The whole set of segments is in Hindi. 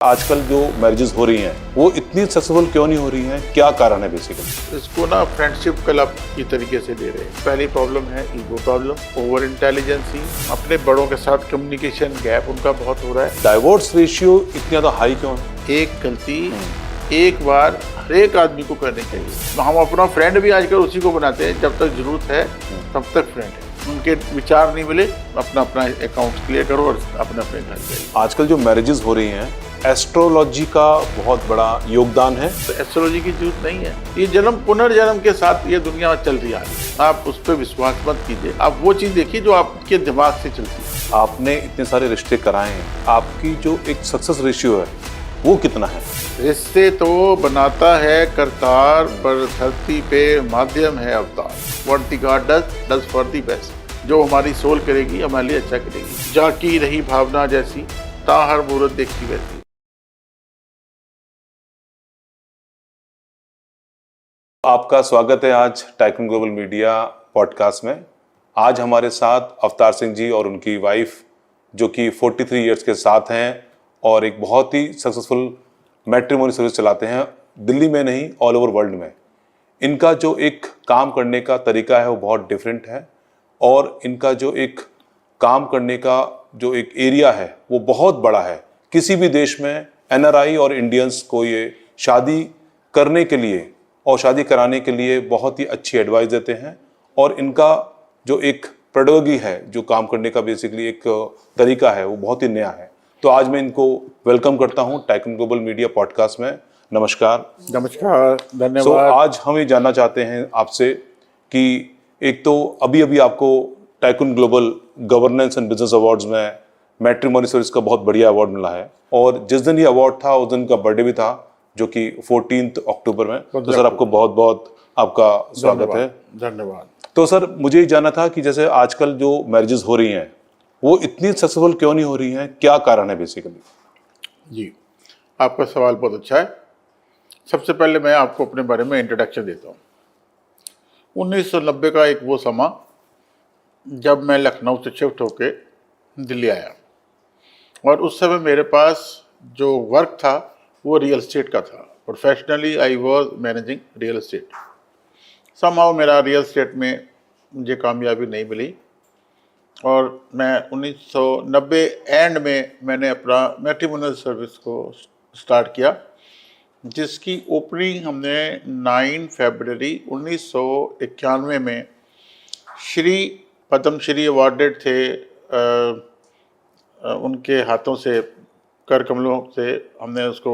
आजकल जो मैरिजेस हो रही हैं वो इतनी सक्सेसफुल क्यों नहीं हो रही हैं, क्या कारण है बेसिकली? इसको ना फ्रेंडशिप क्लब की तरीके से ले रहे हैं। पहली प्रॉब्लम है ईगो प्रॉब्लम, ओवर इंटेलिजेंसी, अपने बड़ों के साथ कम्युनिकेशन गैप उनका बहुत हो रहा है। डाइवोर्स रेशियो इतना ज्यादा हाई क्यों है? एक गलती एक बार हर एक आदमी को करनी चाहिए। हम अपना फ्रेंड भी आजकल उसी को बनाते हैं, जब तक जरूरत है तब तक फ्रेंड है। उनके विचार नहीं मिले, अपना अपना अकाउंट क्लियर करो और अपने अपने घर जाइए। आजकल जो मैरिजेस हो रही हैं एस्ट्रोलॉजी का बहुत बड़ा योगदान है। तो एस्ट्रोलॉजी की जरूरत नहीं है। ये जन्म पुनर्जन्म के साथ ये दुनिया चल रही है। आप उस पर विश्वास मत कीजिए, आप वो चीज देखिए जो आपके दिमाग से चलती है। आपने इतने सारे रिश्ते कराए हैं, आपकी जो एक सक्सेस रेशियो है वो कितना है? रिश्ते तो बनाता है करतार, पर धरती पे माध्यम है अवतार। What the God does for the best. जो हमारी सोल करेगी हमारे लिए अच्छा करेगी। जाकी रही भावना जैसी, ता हर मूरत देखी वैसी। आपका स्वागत है आज टाइकून ग्लोबल मीडिया पॉडकास्ट में। आज हमारे साथ अवतार सिंह जी और उनकी वाइफ जो कि 43 इयर्स के साथ हैं और एक बहुत ही सक्सेसफुल मैट्रिमोनी सर्विस चलाते हैं, दिल्ली में नहीं ऑल ओवर वर्ल्ड में। इनका जो एक काम करने का तरीका है वो बहुत डिफरेंट है और इनका जो एक काम करने का जो एक एरिया है वो बहुत बड़ा है। किसी भी देश में एनआरआई और इंडियंस को ये शादी करने के लिए और शादी कराने के लिए बहुत ही अच्छी एडवाइस देते हैं और इनका जो एक प्रोडोगी है, जो काम करने का बेसिकली एक तरीका है वो बहुत ही नया है। तो आज मैं इनको वेलकम करता हूं टाइकून ग्लोबल मीडिया पॉडकास्ट में। नमस्कार। नमस्कार, धन्यवाद। आज हम ये जानना चाहते हैं आपसे कि एक तो अभी आपको tycoon global governance and business awards में मैट्रिमोनी सर्विस का बहुत बढ़िया अवार्ड मिला है और जिस दिन ये अवार्ड था उस दिन का बर्थडे भी था, जो कि 14 अक्टूबर में। तो सर आपको बहुत बहुत आपका स्वागत है। धन्यवाद। तो सर मुझे ये जानना था कि जैसे आजकल जो मैरिजेस हो रही हैं वो इतनी सक्सेसफुल क्यों नहीं हो रही हैं, क्या कारण है बेसिकली? जी, आपका सवाल बहुत अच्छा है। सबसे पहले मैं आपको अपने बारे में इंट्रोडक्शन देता हूँ। 1990 का एक वो समा जब मैं लखनऊ से शिफ्ट होके दिल्ली आया और उस समय मेरे पास जो वर्क था वो रियल एस्टेट का था। Professionally I was managing real estate. Somehow मेरा रियल एस्टेट में मुझे कामयाबी नहीं मिली और मैं 1990 एंड में मैंने अपना मैट्रिमोनियल सर्विस को स्टार्ट किया, जिसकी ओपनिंग हमने 9 फरवरी 1991 में श्री पद्मश्री अवार्डेड थे उनके हाथों से, कर कमलों से हमने उसको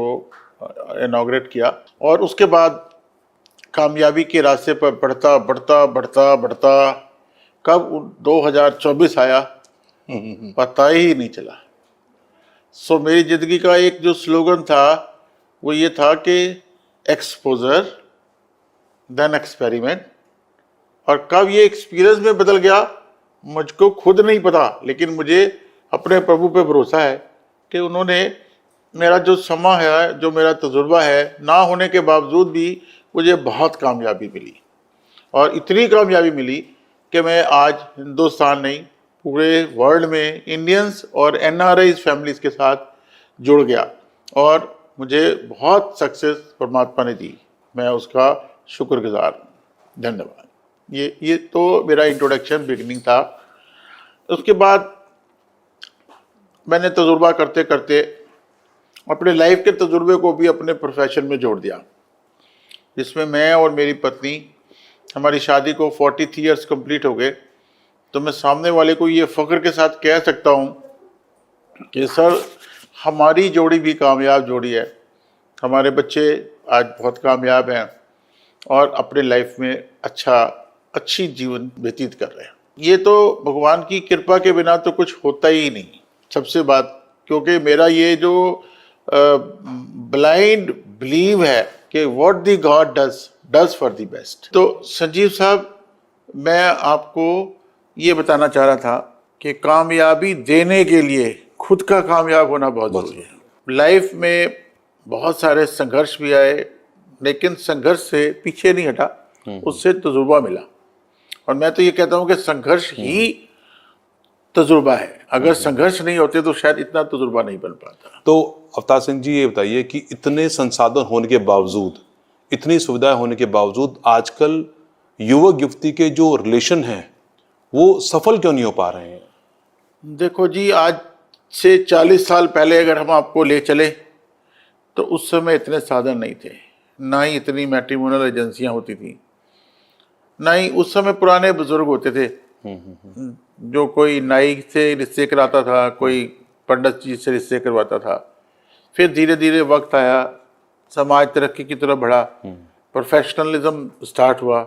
इनॉग्रेट किया और उसके बाद कामयाबी के रास्ते पर बढ़ता बढ़ता बढ़ता बढ़ता कब 2024 आया पता ही नहीं चला। सो मेरी ज़िंदगी का एक जो स्लोगन था वो ये था कि एक्सपोजर देन एक्सपेरिमेंट, और कब ये एक्सपीरियंस में बदल गया मुझको खुद नहीं पता, लेकिन मुझे अपने प्रभु पे भरोसा है कि उन्होंने मेरा जो समा है, जो मेरा तजुर्बा है, ना होने के बावजूद भी मुझे बहुत कामयाबी मिली और इतनी कामयाबी मिली कि मैं आज हिंदुस्तान नहीं पूरे वर्ल्ड में इंडियंस और एनआरआई फैमिलीज के साथ जुड़ गया और मुझे बहुत सक्सेस परमात्मा ने दी। मैं उसका शुक्रगुजार हूँ। धन्यवाद। ये तो मेरा इंट्रोडक्शन बिगिनिंग था। उसके बाद मैंने तजुर्बा करते करते अपने लाइफ के तजुर्बे को भी अपने प्रोफेशन में जोड़ दिया, जिसमें मैं और मेरी पत्नी, हमारी शादी को 43 ईयर्स कंप्लीट हो गए। तो मैं सामने वाले को ये फ़ख्र के साथ कह सकता हूँ कि सर हमारी जोड़ी भी कामयाब जोड़ी है। हमारे बच्चे आज बहुत कामयाब हैं और अपने लाइफ में अच्छी जीवन व्यतीत कर रहे हैं। ये तो भगवान की कृपा के बिना तो कुछ होता ही नहीं, सबसे बात, क्योंकि मेरा ये जो ब्लाइंड बिलीव है कि what the God does for the best. तो संजीव साहब, मैं आपको ये बताना चाह रहा था कि कामयाबी देने के लिए खुद का कामयाब होना बहुत जरूरी है। लाइफ में बहुत सारे संघर्ष भी आए, लेकिन संघर्ष से पीछे नहीं हटा, उससे तजुर्बा मिला। और मैं तो ये कहता हूँ कि संघर्ष ही तजुर्बा है। अगर संघर्ष नहीं होते तो शायद इतना तजुर्बा नहीं बन पाता। तो अवतार सिंह जी, ये बताइए कि इतने संसाधन होने के बावजूद, इतनी सुविधाएं होने के बावजूद आजकल युवक युवती के जो रिलेशन हैं वो सफल क्यों नहीं हो पा रहे हैं? देखो जी, आज से 40 साल पहले अगर हम आपको ले चले तो उस समय इतने साधन नहीं थे, ना ही इतनी मैट्रिमोनियल एजेंसियां होती थी, ना ही उस समय पुराने बुजुर्ग होते थे जो कोई नाई से रिश्ते कराता था, कोई पंडित जी से रिश्ते करवाता था। फिर धीरे धीरे वक्त आया, समाज तरक्की की तरफ बढ़ा, प्रोफेशनलिज्म स्टार्ट हुआ,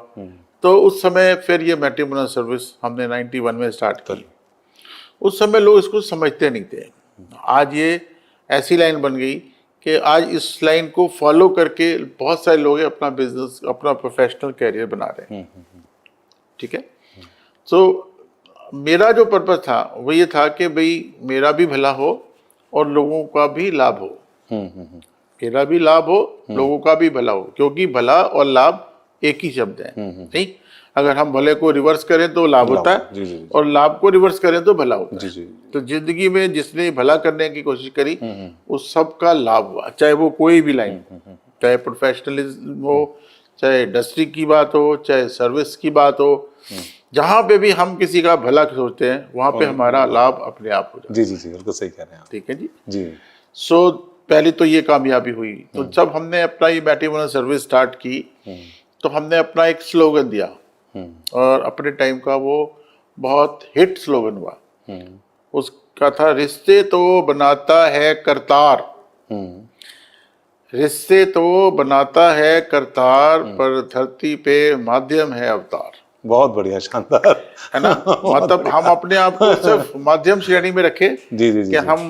तो उस समय फिर ये मैट्रिमोनियल सर्विस हमने 91 में स्टार्ट की। उस समय लोग इसको समझते नहीं थे। आज ये ऐसी लाइन बन गई कि आज इस लाइन को फॉलो करके बहुत सारे लोग अपना बिजनेस, अपना प्रोफेशनल कैरियर बना रहे हैं। ठीक है, तो मेरा जो पर्पस था वो ये था कि भाई मेरा भी भला हो और लोगों का भी लाभ हो। मेरा भी लाभ हो, लोगों का भी भला हो, क्योंकि भला और लाभ एक ही शब्द है। नहीं, अगर हम भले को रिवर्स करें तो लाभ होता है, जी, जी, जी। और लाभ को रिवर्स करें तो भला होता जी, है। जी। तो जिंदगी में जिसने भला करने की कोशिश करी उस सब का लाभ हुआ, चाहे वो कोई भी लाइन, चाहे प्रोफेशनलिज्म हो, चाहे इंडस्ट्री की बात हो, चाहे सर्विस की बात हो, जहां पे भी हम किसी का भला सोचते हैं वहां पे हमारा लाभ अपने आप हो जाता है। जी जी जी, बिल्कुल सही कह रहे हैं आप। ठीक है जी। जी। सो पहले तो ये कामयाबी हुई। तो जब हमने अपना ये मैट्रिमोनियल सर्विस स्टार्ट की तो हमने अपना एक स्लोगन दिया, और अपने टाइम का वो बहुत हिट स्लोगन हुआ। उसका था, रिश्ते तो बनाता है करतार, रिश्ते तो बनाता है करतार, पर धरती पे माध्यम है अवतार। बहुत बढ़िया, शानदार, है ना। मतलब हम अपने आप को सिर्फ माध्यम श्रेणी में रखे जी जी जी कि हम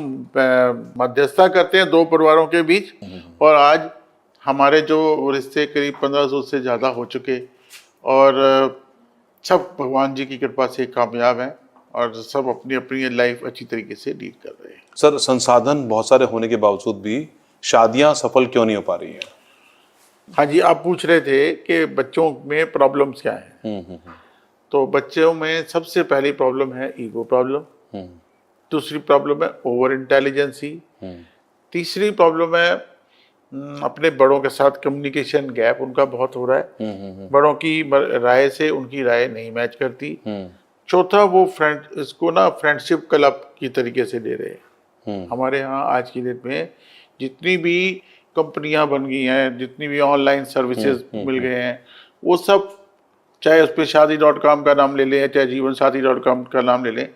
मध्यस्थता करते हैं दो परिवारों के बीच, और आज हमारे जो रिश्ते करीब 1500 से ज़्यादा हो चुके, और सब भगवान जी की कृपा से कामयाब हैं, और सब अपनी अपनी लाइफ अच्छी तरीके से लीड कर रहे हैं। सर, संसाधन बहुत सारे होने के बावजूद भी शादियां सफल क्यों नहीं हो पा रही हैं? हाँ जी, आप पूछ रहे थे कि बच्चों में प्रॉब्लम्स क्या हैं। तो बच्चों में सबसे पहली प्रॉब्लम है ईगो प्रॉब्लम, दूसरी प्रॉब्लम है ओवर इंटेलिजेंसी, तीसरी प्रॉब्लम है अपने बड़ों के साथ कम्युनिकेशन गैप उनका बहुत हो रहा है, बड़ों की राय से उनकी राय नहीं मैच करती, चौथा वो इसको ना फ्रेंडशिप क्लब की तरीके से ले रहे हैं। हमारे यहाँ आज की डेट में जितनी भी कंपनियां बन गई हैं, जितनी भी ऑनलाइन सर्विसेज मिल गए हैं, वो सब, चाहे उस पर शादी.com का नाम ले लें, चाहे जीवनसाथी.com का नाम ले लें,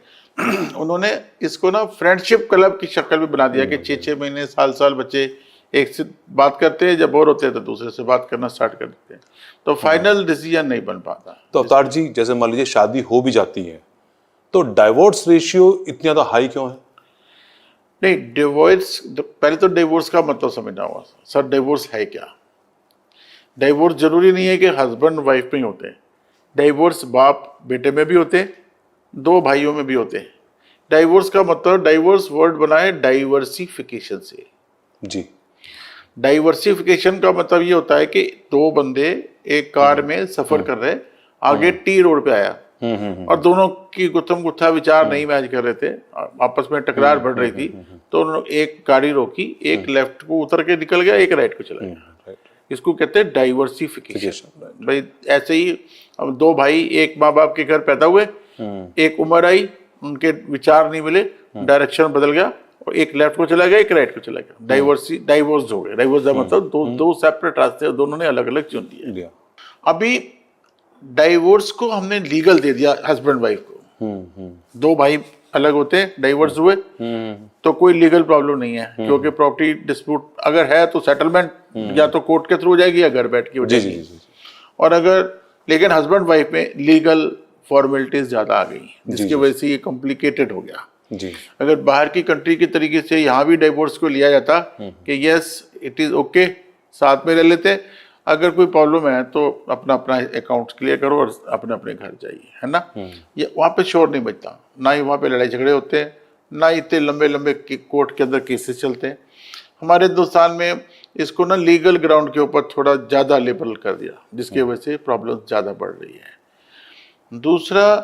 उन्होंने इसको ना फ्रेंडशिप क्लब की शक्ल में बना दिया कि 6-6 महीने, साल बच्चे एक से बात करते हैं, जब बोर होते हैं तो दूसरे से बात करना स्टार्ट कर देते हैं, तो फाइनल डिसीजन नहीं बन पाता। तो अवतार जी, जैसे मान लीजिए शादी हो भी जाती है तो डाइवोर्स रेशियो इतनी ज्यादा हाई क्यों है? नहीं, डिवोर्स, पहले तो डिवोर्स का मतलब समझना होगा। सर, डिवोर्स है क्या? डिवोर्स जरूरी नहीं है कि हस्बैंड वाइफ में ही होते हैं। डिवोर्स बाप बेटे में भी होते हैं, दो भाइयों में भी होते हैं। डाइवोर्स का मतलब, डाइवोर्स वर्ड बना है डाइवर्सिफिकेशन से। जी। डाइवर्सिफिकेशन का मतलब ये होता है कि दो बंदे एक कार में सफर कर रहे, आगे टी रोड पे आया और दोनों की गुत्थम गुत्था विचार नहीं मैच कर रहे थे, आपस में टकरार बढ़ रही थी, तो उन्होंने एक गाड़ी रोकी, एक लेफ्ट को उतर के निकल गया, एक राइट को चला गया। इसको कहते हैं डाइवर्सिफिकेशन। भाई ऐसे ही दो भाई एक माँ बाप के घर पैदा हुए, एक उम्र आई, उनके विचार नहीं मिले, डायरेक्शन बदल गया, और एक लेफ्ट को चला गया, एक राइट को चला गया, डाइवोर्स हो गए। डाइवोर्स का मतलब दो सेपरेट रास्ते दोनों ने अलग अलग चुन लिए। अभी डाइवोर्स को हमने लीगल दे दिया हस्बैंड वाइफ को। दो भाई अलग होते, डाइवोर्स हुए तो कोई लीगल प्रॉब्लम नहीं है, क्योंकि प्रॉपर्टी डिस्प्यूट अगर है तो सेटलमेंट या तो कोर्ट के थ्रू हो जाएगी या घर बैठ के हो जाएगी। और अगर, लेकिन हस्बैंड वाइफ में लीगल फॉर्मेलिटीज ज्यादा आ गई, जिसकी वजह से ये कॉम्प्लिकेटेड हो गया। जी। अगर बाहर की कंट्री के तरीके से यहाँ भी डाइवोर्स को लिया जाता कि यस इट इज ओके, साथ में रह लेते, अगर कोई प्रॉब्लम है तो अपना अपना अकाउंट क्लियर करो और अपने अपने घर जाइए, है ना। ये वहाँ पे शोर नहीं बचता, ना ही वहाँ पे लड़ाई झगड़े होते हैं, ना इतने लंबे लंबे कोर्ट के अंदर केसेस चलते हैं। हमारे हिंदुस्तान में इसको ना लीगल ग्राउंड के ऊपर थोड़ा ज़्यादा लेबल कर दिया, जिसकी वजह से प्रॉब्लम ज़्यादा बढ़ रही है। दूसरा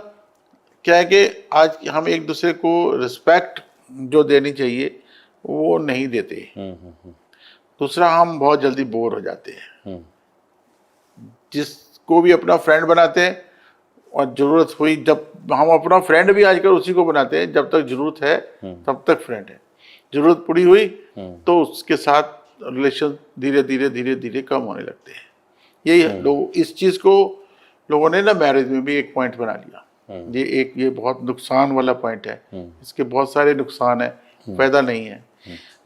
क्या है कि आज हम एक दूसरे को रिस्पेक्ट जो देनी चाहिए वो नहीं देते। दूसरा, हम बहुत जल्दी बोर हो जाते हैं। जिसको भी अपना फ्रेंड बनाते हैं, और जरूरत हुई, जब हम अपना फ्रेंड भी आजकल उसी को बनाते हैं, जब तक जरूरत है तब तक फ्रेंड है, जरूरत पूरी हुई तो उसके साथ रिलेशन धीरे धीरे धीरे धीरे कम होने लगते हैं। यही लोग, इस चीज को लोगों ने ना मैरिज में भी एक पॉइंट बना लिया। ये बहुत नुकसान वाला पॉइंट है। इसके बहुत सारे नुकसान है, फायदा नहीं है।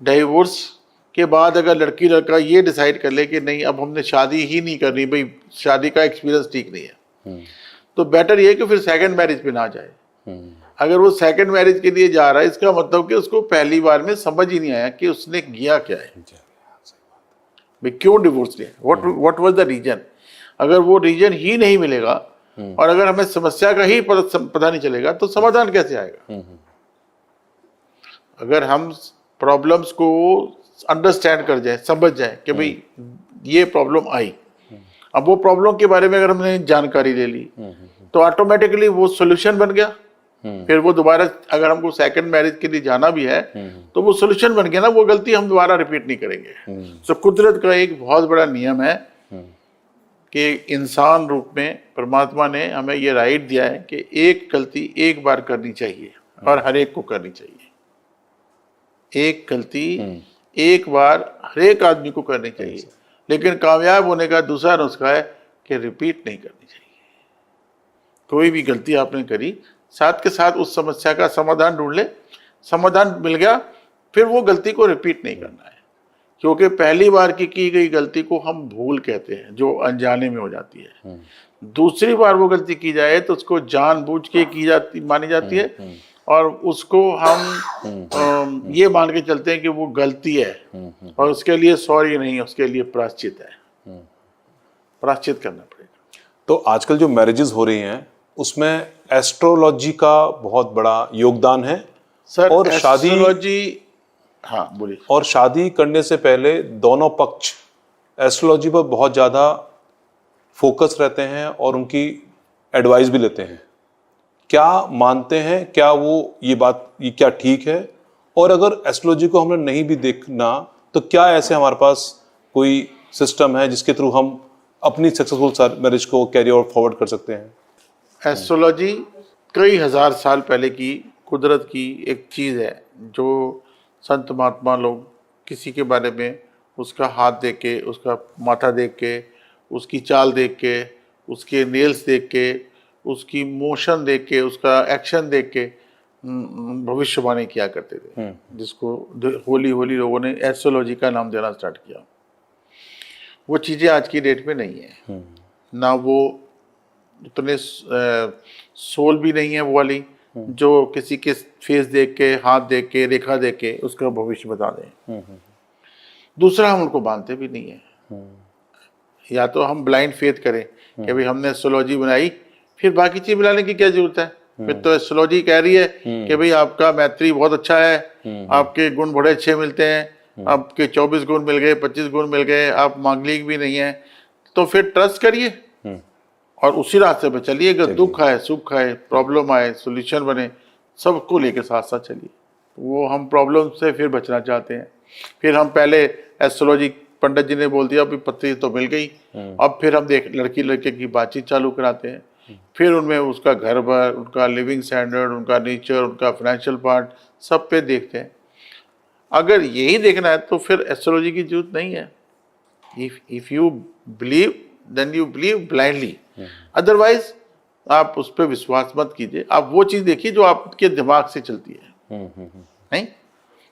डाइवोर्स के बाद अगर लड़की लड़का ये डिसाइड कर ले कि नहीं, अब हमने शादी ही नहीं करनी, भाई शादी का एक्सपीरियंस ठीक नहीं है, तो बेटर ये कि फिर सेकंड मैरिज पे ना जाए। अगर वो सेकंड मैरिज के लिए जा रहा है, इसका मतलब कि उसको पहली बार में समझ ही नहीं आया कि उसने किया क्या है, भाई क्यों डिवोर्स लिया, व्हाट वाज द रीजन। अगर वो रीजन ही नहीं मिलेगा और अगर हमें समस्या का ही पता नहीं चलेगा तो समाधान कैसे आएगा। अगर हम प्रॉब्लम्स को अंडरस्टैंड कर जाए, समझ जाए कि भाई ये प्रॉब्लम आई, अब वो प्रॉब्लम के बारे में अगर हमने जानकारी ले ली तो ऑटोमेटिकली वो सॉल्यूशन बन गया। फिर वो दोबारा अगर हमको सेकंड मैरिज के लिए जाना भी है तो वो सॉल्यूशन बन गया ना, वो गलती हम दोबारा रिपीट नहीं करेंगे। तो कुदरत का एक बहुत बड़ा नियम है कि इंसान रूप में परमात्मा ने हमें ये राइट दिया है कि एक गलती एक बार करनी चाहिए और हर एक को करनी चाहिए। एक गलती एक बार हर एक आदमी को करनी चाहिए, लेकिन कामयाब होने का दूसरा नुस्खा है कि रिपीट नहीं करनी चाहिए। कोई भी गलती आपने करी, साथ के साथ उस समस्या का समाधान ढूंढ ले, समाधान मिल गया, फिर वो गलती को रिपीट नहीं करना है। क्योंकि पहली बार की गई गलती को हम भूल कहते हैं, जो अनजाने में हो जाती है। दूसरी बार वो गलती की जाए तो उसको जानबूझ के की जाती मानी जाती है, और उसको हम ये मान के चलते हैं कि वो गलती है और उसके लिए सॉरी नहीं, उसके लिए प्रायश्चित है, प्रायश्चित करना पड़ेगा। तो आजकल जो मैरिजेस हो रही हैं उसमें एस्ट्रोलॉजी का बहुत बड़ा योगदान है सर। और एस्ट्रोलॉजी, हाँ बोलिए। और शादी करने से पहले दोनों पक्ष एस्ट्रोलॉजी पर बहुत ज़्यादा फोकस रहते हैं और उनकी एडवाइस भी लेते हैं। क्या मानते हैं, क्या वो ये बात ये क्या ठीक है? और अगर एस्ट्रोलॉजी को हमें नहीं भी देखना तो क्या ऐसे हमारे पास कोई सिस्टम है जिसके थ्रू हम अपनी सक्सेसफुल मैरिज को कैरी फॉरवर्ड कर सकते हैं? एस्ट्रोलॉजी कई हजार साल पहले की कुदरत की एक चीज़ है, जो संत महात्मा लोग किसी के बारे में उसका हाथ देख के, उसका माथा देख के, उसकी चाल देख के, उसके नेल्स देख के, उसकी मोशन देख के, उसका एक्शन देख के भविष्यवाणी किया करते थे, जिसको होली होली लोगों ने एस्ट्रोलॉजी का नाम देना स्टार्ट किया। वो चीज़ें आज की डेट में नहीं है, ना वो उतने सोल भी नहीं है वो वाली जो किसी के फेस देख के, हाथ देख के, रेखा देख के उसका भविष्य बता दें। दूसरा, हम उनको मानते भी नहीं है। या तो हम ब्लाइंड फेथ करें कि भाई हमने एस्ट्रोलॉजी बनाई, फिर बाकी चीज मिलाने की क्या जरूरत है। फिर तो एस्ट्रोलॉजी कह रही है कि भाई आपका मैत्री बहुत अच्छा है, आपके गुण बड़े अच्छे मिलते हैं, आपके 24 गुण मिल गए, 25 गुण मिल गए, आप मांगलिक भी नहीं है, तो फिर ट्रस्ट करिए और उसी रास्ते पे चलिए। अगर दुख आए, सुख आए, प्रॉब्लम आए, सोल्यूशन बने, सबको लेके साथ साथ चलिए। वो हम प्रॉब्लम से फिर बचना चाहते हैं, फिर हम पहले एस्ट्रोलॉजी पंडित जी ने बोल दिया, अभी पत्नी तो मिल गई, अब फिर हम देख लड़की लड़के की बातचीत चालू कराते हैं, फिर उनमें उसका घर बार, उनका लिविंग स्टैंडर्ड, उनका नेचर, उनका फाइनेंशियल पार्ट सब पे देखते हैं। अगर यही देखना है तो फिर एस्ट्रोलॉजी की जरूरत नहीं है। If you believe then you believe blindly, otherwise आप उस पर विश्वास मत कीजिए। आप वो चीज देखिए जो आपके दिमाग से चलती है। नहीं,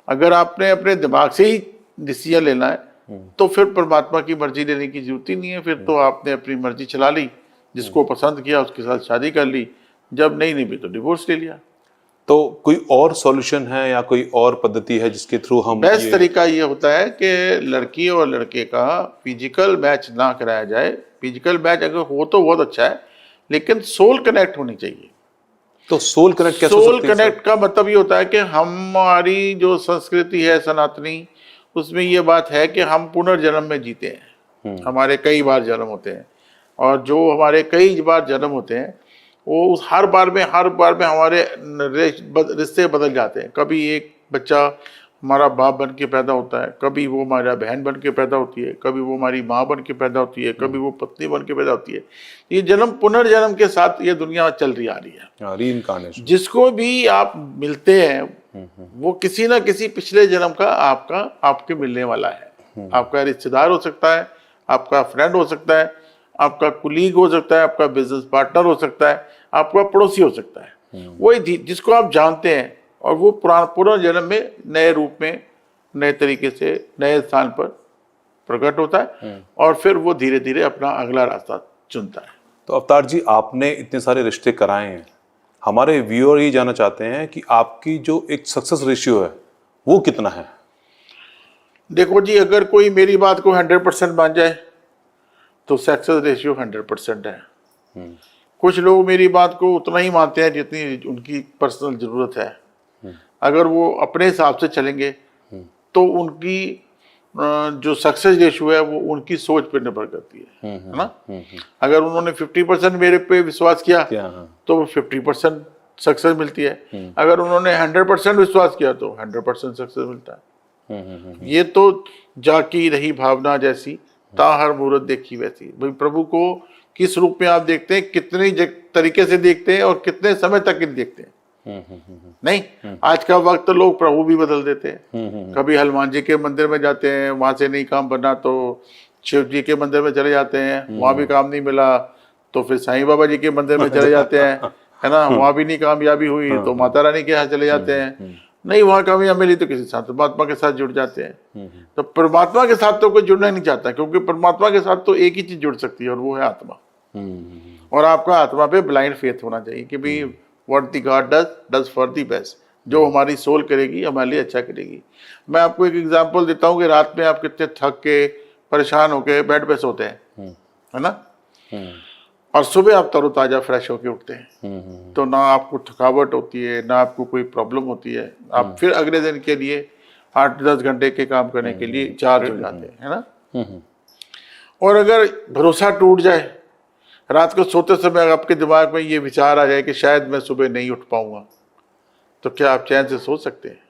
अगर आपने अपने दिमाग से ही डिसीजन लेना है तो फिर परमात्मा की मर्जी लेने की जरूरत ही नहीं है। फिर तो आपने अपनी मर्जी चला ली, जिसको पसंद किया उसके साथ शादी कर ली, जब नहीं भी तो डिवोर्स ले लिया। तो कोई और सॉल्यूशन है या कोई और पद्धति है जिसके थ्रू हम बेस्ट तरीका ये होता है कि लड़की और लड़के का फिजिकल मैच ना कराया जाए। फिजिकल मैच अगर हो तो बहुत अच्छा है, लेकिन सोल कनेक्ट होनी चाहिए। तो सोल कनेक्ट कैसे? सोल कनेक्ट का मतलब ये होता है कि हमारी जो संस्कृति है सनातनी, उसमें ये बात है कि हम पुनर्जन्म में जीते हैं। हमारे कई बार जन्म होते हैं, और जो हमारे कई बार जन्म होते हैं वो उस हर बार में हमारे रिश्ते बदल जाते हैं। कभी एक बच्चा हमारा बाप बन के पैदा होता है, कभी वो हमारा बहन बन के पैदा होती है, कभी वो हमारी माँ बन के पैदा होती है, कभी वो पत्नी बन के पैदा होती है। ये जन्म पुनर्जन्म के साथ ये दुनिया चल रही आ रही है। रीइंकार्नेशन। जिसको भी आप मिलते हैं वो किसी ना किसी पिछले जन्म का आपके मिलने वाला है। आपका रिश्तेदार हो सकता है, आपका फ्रेंड हो सकता है, आपका कुलीग हो सकता है, आपका बिजनेस पार्टनर हो सकता है, आपका पड़ोसी हो सकता है। वही जिसको आप जानते हैं और वो पुनर्जन्म में नए रूप में, नए तरीके से, नए स्थान पर प्रकट होता है और फिर वो धीरे धीरे अपना अगला रास्ता चुनता है। तो अवतार जी, आपने इतने सारे रिश्ते कराए हैं, हमारे व्यूअर ये जानना चाहते हैं कि आपकी जो एक सक्सेस रेशियो है वो कितना है? देखो जी, अगर कोई मेरी बात को 100% मान जाए तो सक्सेस रेशियो 100% है। कुछ लोग मेरी बात को उतना ही मानते हैं जितनी उनकी पर्सनल जरूरत है। अगर वो अपने हिसाब से चलेंगे तो उनकी जो सक्सेस रेशियो है वो उनकी सोच पर निर्भर करती है ना। अगर उन्होंने 50% मेरे पे विश्वास किया तो 50% सक्सेस मिलती है। अगर उन्होंने 100% विश्वास किया तो 100% सक्सेस मिलता है। ये तो जाकी रही भावना जैसी, ता हर मूरत देखी वैसी। भाई प्रभु को किस रूप में आप देखते हैं, कितनी तरीके से देखते हैं और कितने समय तक देखते हैं। नहीं, आज का वक्त लोग प्रभु भी बदल देते हैं। कभी हनुमान जी के मंदिर में जाते हैं, वहां से नहीं काम बना तो शिव जी के मंदिर में चले जाते हैं, वहां भी काम नहीं मिला तो फिर साईं बाबा जी के मंदिर में चले जाते हैं, है ना। वहां भी नहीं कामयाबी हुई तो माता रानी के यहाँ चले जाते हैं, नहीं वहां कामयाबी मिली तो किसी साथ परमात्मा के साथ जुड़ जाते हैं। तो परमात्मा के साथ तो कोई जुड़ना नहीं चाहता, क्योंकि परमात्मा के साथ तो एक ही चीज जुड़ सकती है और वो है आत्मा। और आपका आत्मा पे ब्लाइंड फेथ होना चाहिए कि भाई what the God does for the best. जो हमारी सोल करेगी हमारे लिए अच्छा करेगी। मैं आपको एक एग्जांपल देता हूँ कि रात में आप कितने थक के परेशान होके बेड पे सोते हैं, है ना, और सुबह आप तरोताजा फ्रेश होके उठते हैं, तो ना आपको थकावट होती है, ना आपको कोई प्रॉब्लम होती है। आप फिर अगले दिन के लिए 8-10 घंटे के काम करने के लिए चार्ज हो जाते हैं, है ना। और अगर भरोसा टूट जाए, रात को सोते समय आपके दिमाग में ये विचार आ जाए कि शायद मैं सुबह नहीं उठ पाऊंगा, तो क्या आप चैन से सो सकते हैं?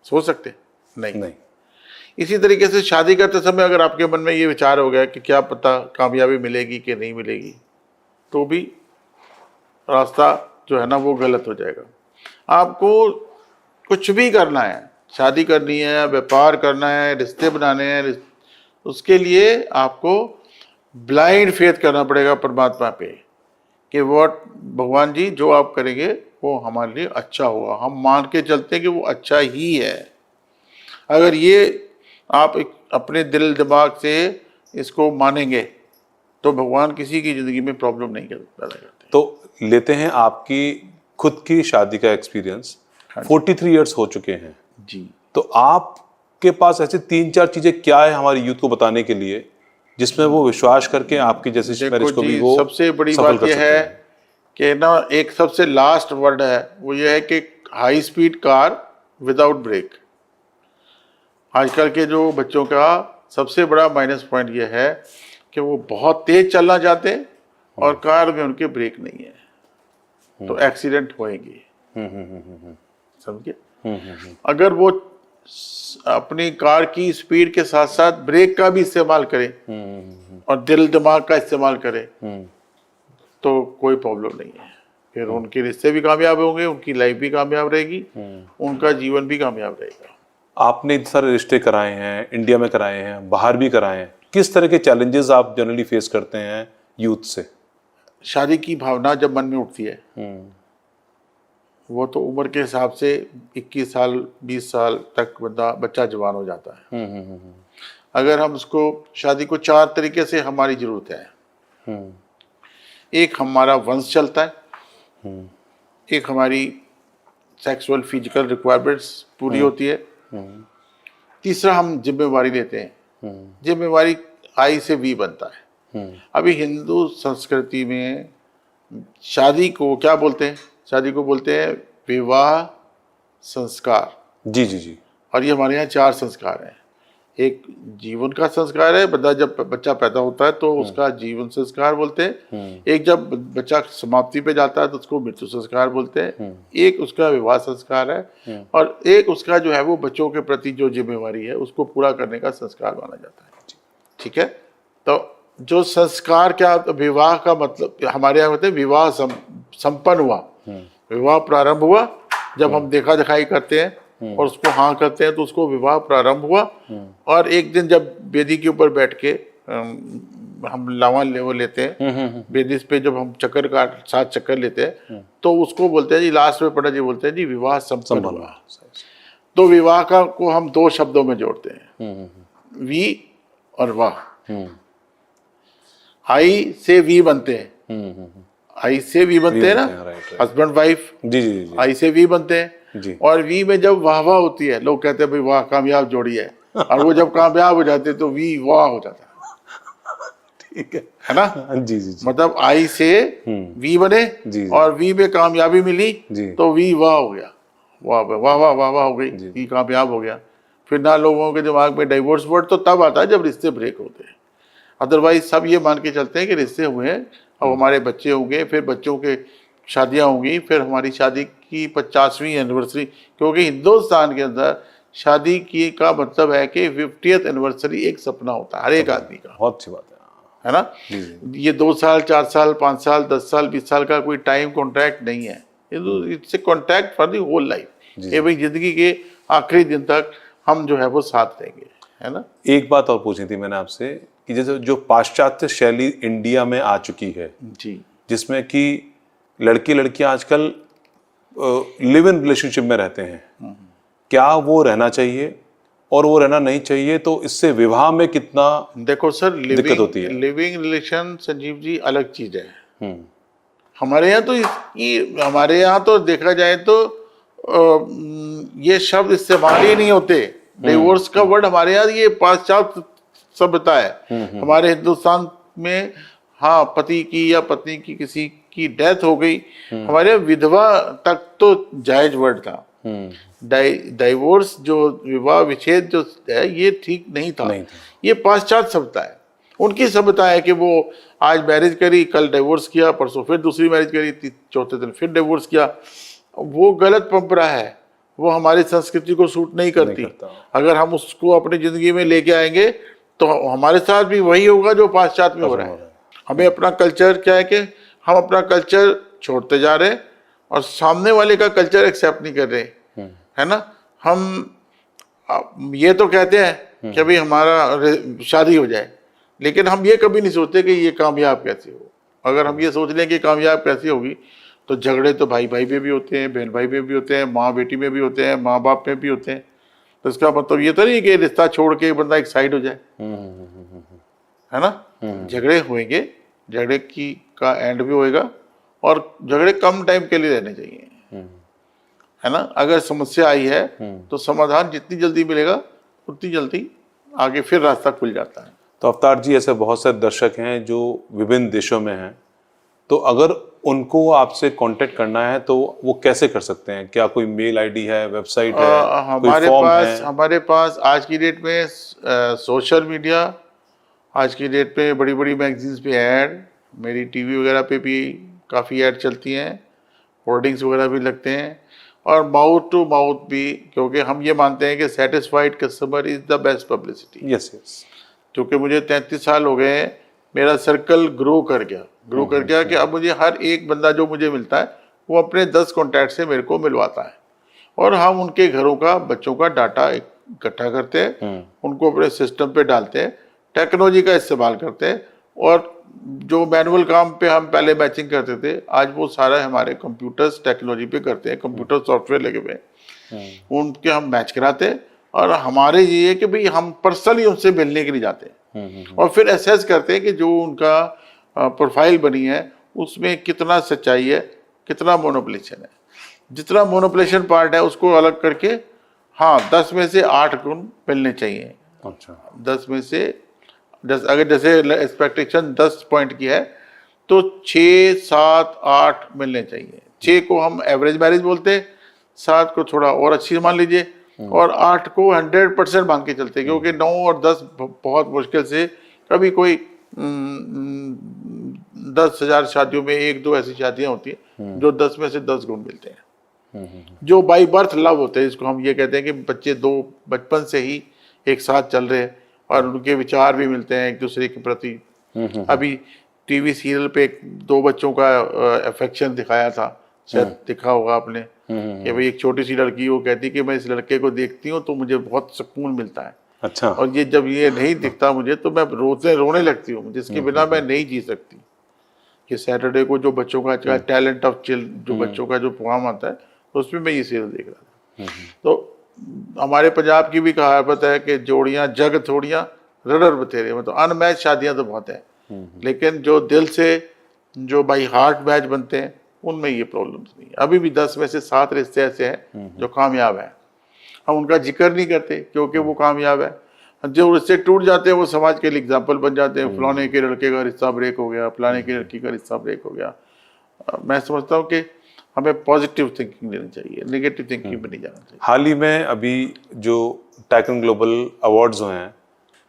सो सकते हैं? नहीं। इसी तरीके से शादी करते समय अगर आपके मन में ये विचार हो गया कि क्या पता कामयाबी मिलेगी कि नहीं मिलेगी, तो भी रास्ता जो है ना वो गलत हो जाएगा। आपको कुछ भी करना है, शादी करनी है, व्यापार करना है, रिश्ते बनाने हैं, उसके लिए आपको ब्लाइंड फेथ करना पड़ेगा परमात्मा पे कि वो भगवान जी जो आप करेंगे वो हमारे लिए अच्छा होगा। हम मान के चलते हैं कि वो अच्छा ही है। अगर ये आप अपने दिल दिमाग से इसको मानेंगे तो भगवान किसी की जिंदगी में प्रॉब्लम नहीं पैदा करते। तो लेते हैं आपकी खुद की शादी का एक्सपीरियंस। 43 इयर्स हो चुके हैं जी। तो आपके पास ऐसे 3-4 चीजें क्या है हमारे यूथ को बताने के लिए जिसमें वो विश्वास करके आपकी जैसे मैरिज को भी वो सबसे बड़ी बात यह है कि ना एक सबसे लास्ट वर्ड है वो ये है कि high speed car without brake. आजकल के जो बच्चों का सबसे बड़ा माइनस पॉइंट ये है कि वो बहुत तेज चलना चाहते हैं और कार में उनके ब्रेक नहीं है, तो एक्सीडेंट होएंगे। समझिए, अगर वो अपनी कार की स्पीड के साथ साथ ब्रेक का भी इस्तेमाल करें और दिल दिमाग का इस्तेमाल करें तो कोई प्रॉब्लम नहीं है। फिर उनके रिश्ते भी कामयाब होंगे, उनकी लाइफ भी कामयाब रहेगी, उनका जीवन भी कामयाब रहेगा। आपने इतने सारे रिश्ते कराए हैं, इंडिया में कराए हैं, बाहर भी कराए हैं, किस तरह के चैलेंजेस आप जनरली फेस करते हैं यूथ से? शादी की भावना जब मन में उठती है वो तो उम्र के हिसाब से 21 साल 20 साल तक बच्चा जवान हो जाता है। अगर हम उसको शादी को 4 तरीके से हमारी जरूरत है। एक हमारा वंश चलता है, एक हमारी सेक्सुअल फिजिकल रिक्वायरमेंट्स पूरी होती है, तीसरा हम जिम्मेवारी लेते हैं। जिम्मेवारी आई से वी बनता है। अभी हिंदू संस्कृति में शादी को क्या बोलते हैं? शादी को बोलते हैं विवाह संस्कार। जी जी जी। और ये हमारे यहाँ 4 संस्कार हैं। एक जीवन का संस्कार है, जब बच्चा पैदा होता है तो उसका जीवन संस्कार बोलते हैं। एक जब बच्चा समाप्ति पे जाता है तो उसको मृत्यु संस्कार बोलते हैं। एक उसका विवाह संस्कार है और एक उसका जो है वो बच्चों के प्रति जो जिम्मेवारी है उसको पूरा करने का संस्कार माना जाता है। ठीक है, तो जो संस्कार क्या, विवाह का मतलब हमारे यहाँ होते हैं विवाह संपन्न हुआ, विवाह प्रारंभ हुआ। जब हम देखा दिखाई करते हैं और उसको हाँ करते हैं तो उसको विवाह प्रारंभ हुआ। और एक दिन जब वेदी के ऊपर बैठ के हम लावा वो लेते हैं, वेदी पे जब हम चक्कर का 7 चक्कर लेते हैं तो उसको बोलते हैं जी, लास्ट में पंडित जी बोलते हैं जी विवाह संपन्न हुआ। तो विवाह का को हम 2 शब्दों में जोड़ते हैं, वी और वाह। आई से वी बनते हैं, आई से वी बनते हैं ना, हस्बैंड वाइफ, जी आई से वी बनते हैं। और वी में जब वाह वाह होती है, लोग कहते हैं भाई वाह कामयाब जोड़ी है, और वो जब कामयाब हो जाते तो वी वाह हो जाता है। ठीक है ना, जी। मतलब आई से वी बने और वी में कामयाबी मिली तो वी वाह हो गया, वाह वाह वाह वाह वाह हो गई, वी कामयाब हो गया। फिर ना लोगों के दिमाग में डाइवोर्स वर्ड तो तब आता है जब रिश्ते ब्रेक होते हैं। अदरवाइज सब ये मान के चलते हैं कि रिश्ते हुए हैं, अब हमारे बच्चे होंगे, फिर बच्चों के शादियां होंगी, फिर हमारी शादी की 50वीं एनिवर्सरी, क्योंकि हिंदुस्तान के अंदर शादी की का मतलब है कि 50th एनिवर्सरी एक सपना होता है हर एक आदमी का। बहुत अच्छी बात है ना। ये 2 साल 4 साल 5 साल 10 साल 20 साल का कोई टाइम कॉन्ट्रैक्ट नहीं है, it's a contract for the whole life. ये भाई जिंदगी के आखिरी दिन तक हम जो है वो साथ रहेंगे, है ना। एक बात और पूछनी थी मैंने आपसे कि जैसे जो पाश्चात्य शैली इंडिया में आ चुकी है जी, जिसमें कि लड़की लड़कियां आजकल लिव इन रिलेशनशिप में रहते हैं, क्या वो रहना चाहिए और वो रहना नहीं चाहिए, तो इससे विवाह में कितना देखो सर, दिक्कत होती है? लिविंग रिलेशन संजीव जी अलग चीज है। हमारे यहाँ तो हमारे यहाँ तो देखा जाए तो ये शब्द इस्तेमाल ही नहीं होते। डिवोर्स का वर्ड हमारे यहाँ ये पाश्चात्य सभ्यता है। हमारे हिंदुस्तान में हाँ, पति की या पत्नी की किसी की डेथ हो गई, हमारे यहाँ विधवा तक तो जायज वर्ड था। डाइवोर्स जो विवाह विच्छेद जो है ये ठीक नहीं था। ये पाश्चात्य सभ्यता है, उनकी सभ्यता है कि वो आज मैरिज करी, कल डिवोर्स किया, परसों फिर दूसरी मैरिज करी, चौथे दिन फिर डिवोर्स किया। वो गलत परंपरा है, वो हमारी संस्कृति को सूट नहीं करती। अगर हम उसको अपनी जिंदगी में लेके आएंगे तो हमारे साथ भी वही होगा जो पाश्चात्य में हो रहा है। हमें अपना कल्चर क्या है कि हम अपना कल्चर छोड़ते जा रहे हैं और सामने वाले का कल्चर एक्सेप्ट नहीं कर रहे, है ना। हम ये तो कहते हैं कि भाई हमारा शादी हो जाए, लेकिन हम ये कभी नहीं सोचते कि ये कामयाब कैसे हो। अगर हम ये सोच लें कि कामयाब कैसे होगी तो झगड़े तो भाई भाई में भी होते हैं, बहन भाई में भी होते हैं, माँ बेटी में भी होते हैं, माँ बाप में भी होते हैं। तो इसका मतलब ये तो नहीं कि रिश्ता छोड़ के बंदा एक साइड हो जाए, है ना। झगड़े होंगे, झगड़े की का एंड भी होएगा और झगड़े कम टाइम के लिए रहने चाहिए, है ना। अगर समस्या आई है तो समाधान जितनी जल्दी मिलेगा उतनी जल्दी आगे फिर रास्ता खुल जाता है। तो अवतार जी, ऐसे बहुत सारे दर्शक हैं जो विभिन्न देशों में हैं, तो अगर उनको आपसे कांटेक्ट करना है तो वो कैसे कर सकते हैं? क्या कोई मेल आईडी है, वेबसाइट है, हमारे पास आज की डेट में सोशल मीडिया, आज की डेट पे बड़ी बड़ी मैगजीन्स पे ऐड, मेरी टीवी वगैरह पे भी काफ़ी ऐड चलती हैं, होर्डिंग्स वगैरह भी लगते हैं, और माउथ टू माउथ भी, क्योंकि हम ये मानते हैं कि satisfied customer is the best publicity. Yes. क्योंकि मुझे 33 साल हो गए हैं, मेरा सर्कल ग्रो कर गया कि अब मुझे हर एक बंदा जो मुझे मिलता है वो अपने 10 कॉन्टैक्ट से मेरे को मिलवाता है, और हम उनके घरों का, बच्चों का डाटा इकट्ठा करते हैं, उनको अपने सिस्टम पे डालते हैं, टेक्नोलॉजी का इस्तेमाल करते हैं, और जो मैनुअल काम पे हम पहले मैचिंग करते थे आज वो सारा हमारे कंप्यूटर्स टेक्नोलॉजी पे करते हैं, कंप्यूटर सॉफ्टवेयर लगे हुए हैं, उनके हम मैच कराते हैं। और हमारे ये है कि भाई हम पर्सनली उनसे मिलने के लिए जाते हैं और फिर एसेस करते हैं कि जो उनका प्रोफाइल बनी है उसमें कितना सच्चाई है, कितना मोनोपुलेशन है। जितना मोनोपुलेशन पार्ट है उसको अलग करके, हाँ, 10 में से 8 गुण मिलने चाहिए। अच्छा, 10 में से 10, अगर जैसे एक्सपेक्टेशन 10 पॉइंट की है तो 6, 7, 8 मिलने चाहिए। 6 को हम एवरेज मैरिज बोलते हैं, 7 को थोड़ा और अच्छी मान लीजिए, और 8 को 100% मान के चलते हैं, क्योंकि 9 और 10 बहुत मुश्किल से, कभी कोई 10,000 शादियों में 1-2 ऐसी शादियां होती हैं जो 10 में से 10 गुण मिलते हैं, जो बाई बर्थ लव होते हैं। इसको हम ये कहते हैं कि बच्चे दो बचपन से ही एक साथ चल रहे हैं और उनके विचार भी मिलते हैं एक दूसरे के प्रति। अभी टीवी सीरियल पे 2 बच्चों का अफेक्शन दिखाया था, शायद देखा होगा आपने, कि भाई एक छोटी सी लड़की वो कहती कि मैं इस लड़के को देखती हूँ तो मुझे बहुत सुकून मिलता है। अच्छा। और ये जब ये नहीं दिखता मुझे तो मैं रोने लगती हूँ, जिसके बिना मैं नहीं जी सकती। कि सैटरडे को जो बच्चों का आजकल टैलेंट ऑफ चिल्ड जो बच्चों का जो प्रोग्राम आता है, तो उसमें मैं ये सीरियल देख रहा था। तो हमारे पंजाब की भी कहावत है कि जोड़ियां जग थोड़ियां रडर बतेरे, मतलब अनमैच शादियां तो बहुत है, लेकिन जो दिल से जो बाई हार्ट मैच बनते हैं उनमें ये प्रॉब्लम्स नहीं है। अभी भी 10 में से 7 रिश्ते ऐसे हैं जो कामयाब हैं। हम उनका जिक्र नहीं करते क्योंकि वो कामयाब है। जो रिश्ते टूट जाते हैं वो समाज के लिए एग्जाम्पल बन जाते हैं। फलाने के लड़के का रिश्ता ब्रेक हो गया, फलाने की लड़की का रिश्ता ब्रेक हो गया। मैं समझता हूँ कि हमें पॉजिटिव थिंकिंग लेनी चाहिए, नेगेटिव थिंकिंग में नहीं जाना चाहिए। हाल ही में अभी जो टाइकन ग्लोबल अवार्ड्स हुए हैं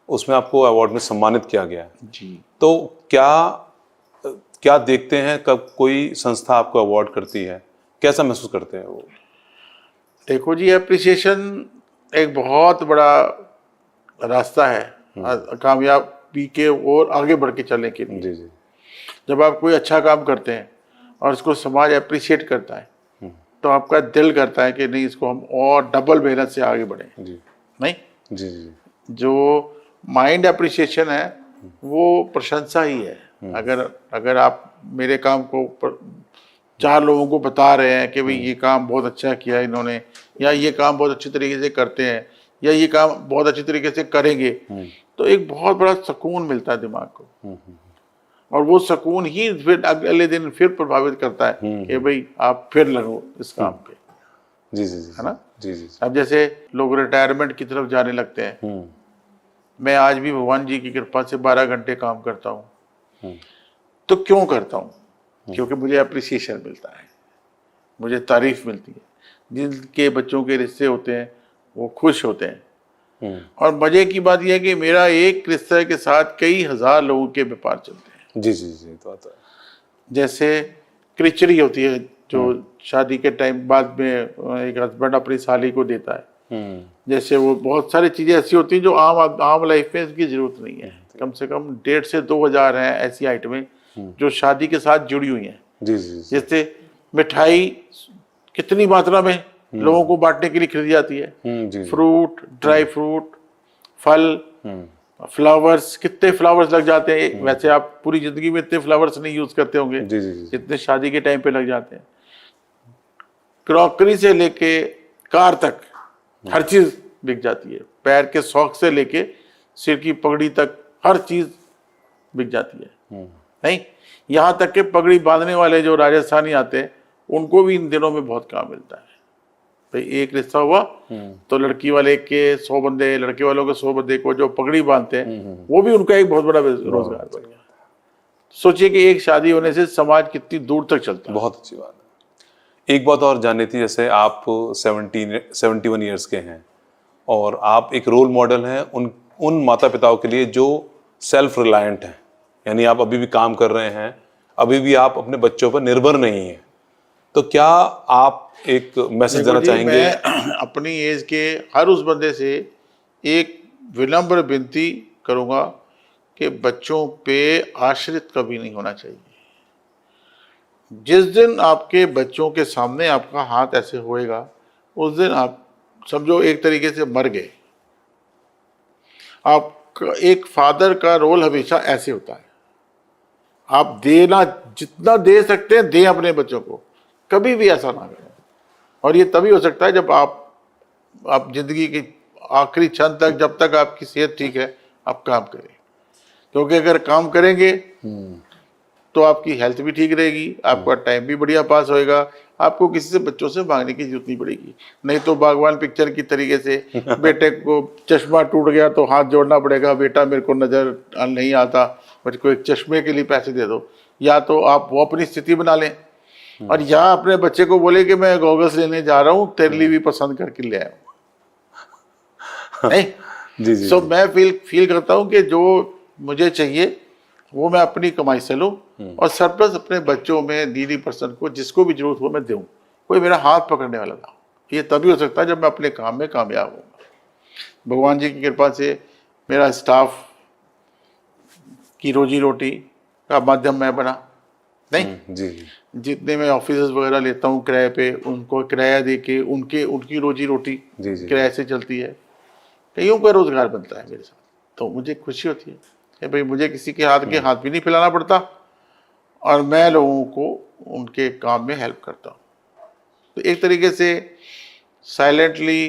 उसमें आपको अवार्ड में सम्मानित किया गया है जी। तो क्या देखते हैं कब कोई संस्था आपको अवार्ड करती है, कैसा महसूस करते हैं वो? देखो जी, एप्रिसिएशन एक बहुत बड़ा रास्ता है कामयाबी के और आगे बढ़ के चलने के लिए। जी जी। जब आप कोई अच्छा काम करते हैं और इसको समाज अप्रिशिएट करता है तो आपका दिल करता है कि नहीं, इसको हम और डबल मेहनत से आगे बढ़ें। जी नहीं जी जी। जो माइंड अप्रिसिएशन है वो प्रशंसा ही है। अगर आप मेरे काम को 4 लोगों को बता रहे हैं कि भाई ये काम बहुत अच्छा किया इन्होंने, या ये काम बहुत अच्छी तरीके से करते हैं, या ये काम बहुत अच्छी तरीके से करेंगे, तो एक बहुत बड़ा सुकून मिलता है दिमाग को। और वो सुकून ही फिर अगले दिन फिर प्रभावित करता है कि भाई आप फिर लगो इस काम पे। जी जी जी। है ना? जी जी। अब जैसे लोग रिटायरमेंट की तरफ जाने लगते हैं, मैं आज भी भगवान जी की कृपा से 12 घंटे काम करता हूँ। तो क्यों करता हूँ? क्योंकि मुझे अप्रिसिएशन मिलता है, मुझे तारीफ मिलती है। जिनके बच्चों के रिश्ते होते हैं वो खुश होते हैं। और मजे की बात यह है कि मेरा एक रिश्ते के साथ कई हजार लोगों के व्यापार चलते हैं। जी जी जी। तो आता है जैसे क्रिचरी होती है जो शादी के टाइम बाद में एक हस्बैंड अपनी साली को देता है। जैसे वो बहुत सारी चीजें ऐसी होती हैं जो आम लाइफ में इसकी जरूरत नहीं है। कम से कम 1,500 से 2,000 हैं ऐसी आइटमें जो शादी के साथ जुड़ी हुई हैं। जी जी जी। जैसे मिठाई कितनी मात्रा में लोगों को बांटने के लिए खरीदी जाती है। जी। फ्रूट, ड्राई फ्रूट, फल, फ्लावर्स, कितने फ्लावर्स लग जाते हैं। वैसे आप पूरी जिंदगी में इतने फ्लावर्स नहीं यूज करते होंगे जी जी जी। जितने शादी के टाइम पे लग जाते हैं। क्रॉकरी से लेके कार तक हर चीज बिक जाती है। पैर के सॉक से लेके सिर की पगड़ी तक हर चीज बिक जाती है। नहीं, यहाँ तक के पगड़ी बांधने वाले जो राजस्थानी आते हैं उनको भी इन दिनों में बहुत काम मिलता है। भाई एक रिश्ता हुआ तो लड़की वाले के 100 बंदे, लड़के वालों के 100 बंदे को जो पगड़ी बांधते हैं वो भी उनका एक बहुत बड़ा रोजगार बन गया। सोचिए कि एक शादी होने से समाज कितनी दूर तक चलता है। बहुत अच्छी बात है। एक बात और जाननी थी, जैसे आप 71 ईयर्स के हैं और आप एक रोल मॉडल हैं उन माता पिताओं के लिए जो सेल्फ रिलायंट हैं, यानी आप अभी भी काम कर रहे हैं, अभी भी आप अपने बच्चों पर निर्भर नहीं हैं, तो क्या आप एक मैसेज देना चाहेंगे? मैं अपनी एज के हर उस बंदे से एक विनम्र विनती करूंगा कि बच्चों पे आश्रित कभी नहीं होना चाहिए। जिस दिन आपके बच्चों के सामने आपका हाथ ऐसे होएगा उस दिन आप समझो एक तरीके से मर गए। आप एक फादर का रोल हमेशा ऐसे होता है, आप देना जितना दे सकते हैं दें अपने बच्चों को, कभी भी ऐसा ना करें। और ये तभी हो सकता है जब आप जिंदगी की आखिरी क्षण तक, जब तक आपकी सेहत ठीक है, आप काम करें। क्योंकि अगर काम करेंगे तो आपकी हेल्थ भी ठीक रहेगी, आपका टाइम भी बढ़िया पास होएगा, आपको किसी से बच्चों से मांगने की जरूरत नहीं पड़ेगी। नहीं तो बागवान पिक्चर की तरीके से बेटे को चश्मा टूट गया तो हाथ जोड़ना पड़ेगा, बेटा मेरे को नजर नहीं आता, मेरे को एक चश्मे के लिए पैसे दे दो। या तो आप वो अपनी स्थिति बना लें और यहाँ अपने बच्चे को बोले कि मैं गॉगल्स लेने जा रहा हूँ, तेरे लिए भी पसंद करके ले आया हूँ। नहीं। जी जी सो मैं फील करता हूँ कि जो मुझे चाहिए वो मैं अपनी कमाई से लूँ और सरप्लस अपने बच्चों में, नीडी पर्सन को, जिसको भी जरूरत हो मैं दूँ। कोई मेरा हाथ पकड़ने वाला ना हो। ये तभी हो सकता है जब मैं अपने काम में कामयाब हूँ। भगवान जी की कृपा से मेरा स्टाफ की रोजी रोटी का माध्यम मैं बना। नहीं, जी जी जितने मैं ऑफिस वगैरह लेता हूँ किराए पे, उनको किराया दे के उनकी रोजी रोटी जी जी किराए से चलती है। कईयों का रोजगार बनता है मेरे साथ, तो मुझे खुशी होती है कि भाई मुझे किसी के हाथ भी नहीं फैलाना पड़ता और मैं लोगों को उनके काम में हेल्प करता हूँ। तो एक तरीके से साइलेंटली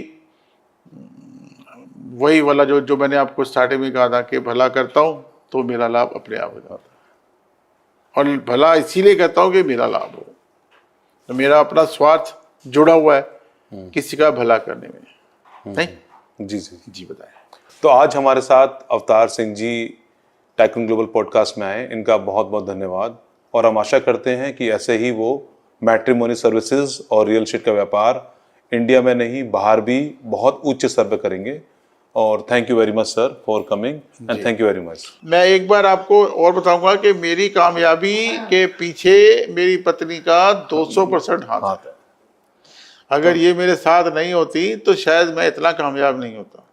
वही वाला जो मैंने आपको स्टार्टिंग में कहा था कि भला करता हूँ तो मेरा लाभ अपने आप हो जाता है। और भला इसीलिए कहता हूँ कि मेरा लाभ हो, तो मेरा अपना स्वार्थ जुड़ा हुआ है किसी का भला करने में। नहीं, जी जी जी बताएं। तो आज हमारे साथ Avtar Singh ji tycoon global podcast में आए, इनका बहुत बहुत धन्यवाद। और हम आशा करते हैं कि ऐसे ही वो मैट्रिमोनी सर्विसेज और रियल एस्टेट का व्यापार इंडिया में नहीं बाहर भी बहुत उच्च स्तर पर करेंगे। और thank you very much sir for coming and thank you very much. मैं एक बार आपको और बताऊंगा कि मेरी कामयाबी के पीछे मेरी पत्नी का 200% हाथ है। अगर ये मेरे साथ नहीं होती तो शायद मैं इतना कामयाब नहीं होता।